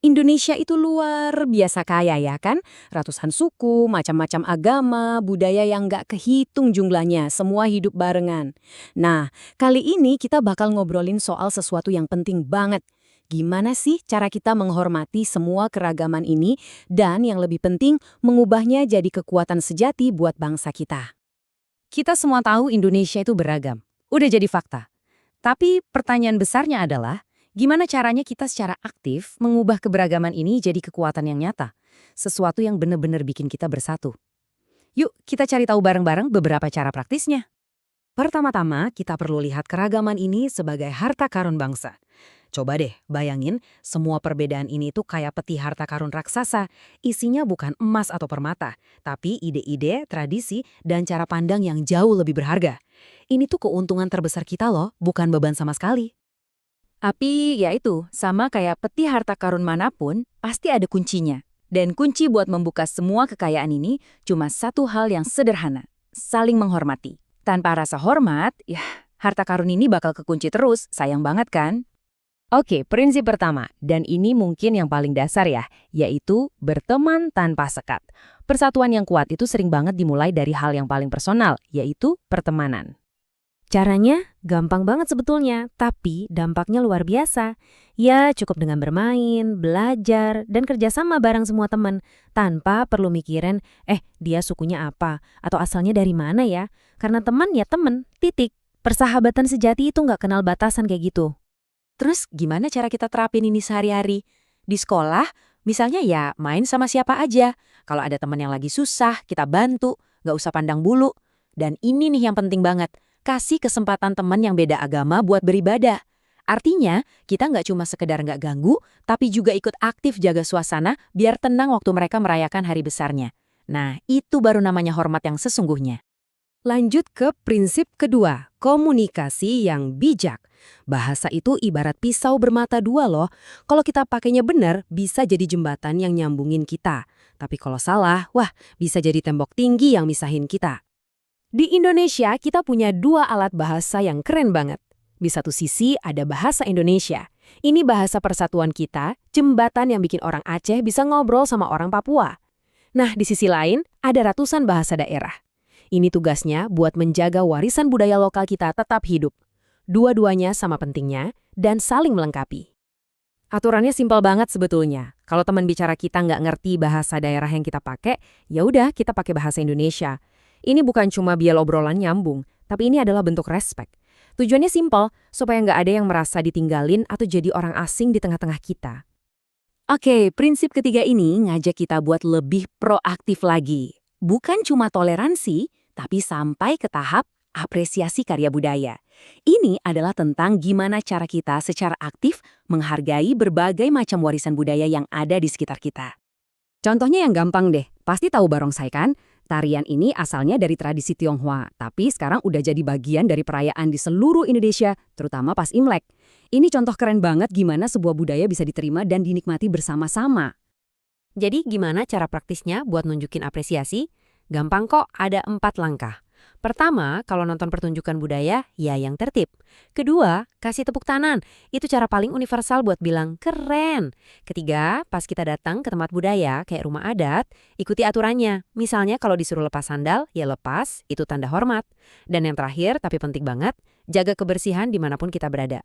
Indonesia itu luar biasa kaya ya kan? Ratusan suku, macam-macam agama, budaya yang nggak kehitung jumlahnya, semua hidup barengan. Nah, kali ini kita bakal ngobrolin soal sesuatu yang penting banget. Gimana sih cara kita menghormati semua keragaman ini dan yang lebih penting, mengubahnya jadi kekuatan sejati buat bangsa kita? Kita semua tahu Indonesia itu beragam. Udah jadi fakta. Tapi pertanyaan besarnya adalah, gimana caranya kita secara aktif mengubah keberagaman ini jadi kekuatan yang nyata? Sesuatu yang benar-benar bikin kita bersatu. Yuk, kita cari tahu bareng-bareng beberapa cara praktisnya. Pertama-tama, kita perlu lihat keragaman ini sebagai harta karun bangsa. Coba deh, bayangin semua perbedaan ini tuh kayak peti harta karun raksasa. Isinya bukan emas atau permata, tapi ide-ide, tradisi, dan cara pandang yang jauh lebih berharga. Ini tuh keuntungan terbesar kita loh, bukan beban sama sekali. Tapi ya itu, sama kayak peti harta karun manapun, pasti ada kuncinya. Dan kunci buat membuka semua kekayaan ini cuma satu hal yang sederhana, saling menghormati. Tanpa rasa hormat, ya harta karun ini bakal kekunci terus, sayang banget kan? Oke, prinsip pertama, dan ini mungkin yang paling dasar ya, yaitu berteman tanpa sekat. Persatuan yang kuat itu sering banget dimulai dari hal yang paling personal, yaitu pertemanan. Caranya gampang banget sebetulnya, tapi dampaknya luar biasa. Ya, cukup dengan bermain, belajar, dan kerjasama bareng semua teman, tanpa perlu mikirin, dia sukunya apa, atau asalnya dari mana ya. Karena teman ya teman, titik. Persahabatan sejati itu nggak kenal batasan kayak gitu. Terus gimana cara kita terapin ini sehari-hari? Di sekolah, misalnya ya main sama siapa aja. Kalau ada teman yang lagi susah, kita bantu, nggak usah pandang bulu. Dan ini nih yang penting banget, kasih kesempatan teman yang beda agama buat beribadah. Artinya, kita nggak cuma sekedar nggak ganggu, tapi juga ikut aktif jaga suasana biar tenang waktu mereka merayakan hari besarnya. Nah, itu baru namanya hormat yang sesungguhnya. Lanjut ke prinsip kedua, komunikasi yang bijak. Bahasa itu ibarat pisau bermata dua loh. Kalau kita pakainya benar, bisa jadi jembatan yang nyambungin kita. Tapi kalau salah, wah, bisa jadi tembok tinggi yang misahin kita. Di Indonesia, kita punya dua alat bahasa yang keren banget. Di satu sisi ada bahasa Indonesia. Ini bahasa persatuan kita, jembatan yang bikin orang Aceh bisa ngobrol sama orang Papua. Nah, di sisi lain, ada ratusan bahasa daerah. Ini tugasnya buat menjaga warisan budaya lokal kita tetap hidup. Dua-duanya sama pentingnya dan saling melengkapi. Aturannya simpel banget sebetulnya. Kalau teman bicara kita nggak ngerti bahasa daerah yang kita pakai, ya udah kita pakai bahasa Indonesia. Ini bukan cuma biar obrolan nyambung, tapi ini adalah bentuk respek. Tujuannya simpel, supaya nggak ada yang merasa ditinggalin atau jadi orang asing di tengah-tengah kita. Oke, prinsip ketiga ini ngajak kita buat lebih proaktif lagi. Bukan cuma toleransi, tapi sampai ke tahap apresiasi karya budaya. Ini adalah tentang gimana cara kita secara aktif menghargai berbagai macam warisan budaya yang ada di sekitar kita. Contohnya yang gampang deh, pasti tahu barongsai kan? Tarian ini asalnya dari tradisi Tionghoa, tapi sekarang udah jadi bagian dari perayaan di seluruh Indonesia, terutama pas Imlek. Ini contoh keren banget gimana sebuah budaya bisa diterima dan dinikmati bersama-sama. Jadi gimana cara praktisnya buat nunjukin apresiasi? Gampang kok, ada 4 langkah. Pertama, kalau nonton pertunjukan budaya, ya yang tertib. Kedua, kasih tepuk tangan. Itu cara paling universal buat bilang keren. Ketiga, pas kita datang ke tempat budaya, kayak rumah adat, ikuti aturannya. Misalnya kalau disuruh lepas sandal, ya lepas, itu tanda hormat. Dan yang terakhir, tapi penting banget, jaga kebersihan dimanapun kita berada.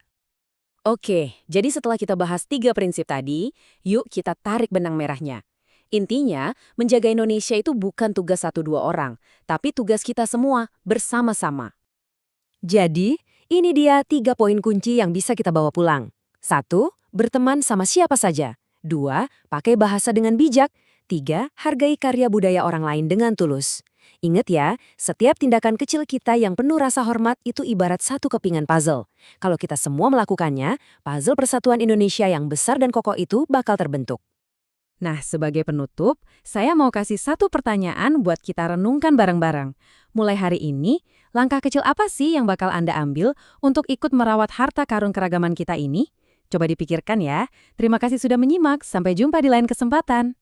Oke, jadi setelah kita bahas 3 prinsip tadi, yuk kita tarik benang merahnya. Intinya, menjaga Indonesia itu bukan tugas 1-2 orang, tapi tugas kita semua bersama-sama. Jadi, ini dia 3 poin kunci yang bisa kita bawa pulang. 1. Berteman sama siapa saja. 2. Pakai bahasa dengan bijak. 3. Hargai karya budaya orang lain dengan tulus. Ingat ya, setiap tindakan kecil kita yang penuh rasa hormat itu ibarat satu kepingan puzzle. Kalau kita semua melakukannya, puzzle persatuan Indonesia yang besar dan kokoh itu bakal terbentuk. Nah, sebagai penutup, saya mau kasih 1 pertanyaan buat kita renungkan bareng-bareng. Mulai hari ini, langkah kecil apa sih yang bakal Anda ambil untuk ikut merawat harta karun keragaman kita ini? Coba dipikirkan ya. Terima kasih sudah menyimak. Sampai jumpa di lain kesempatan.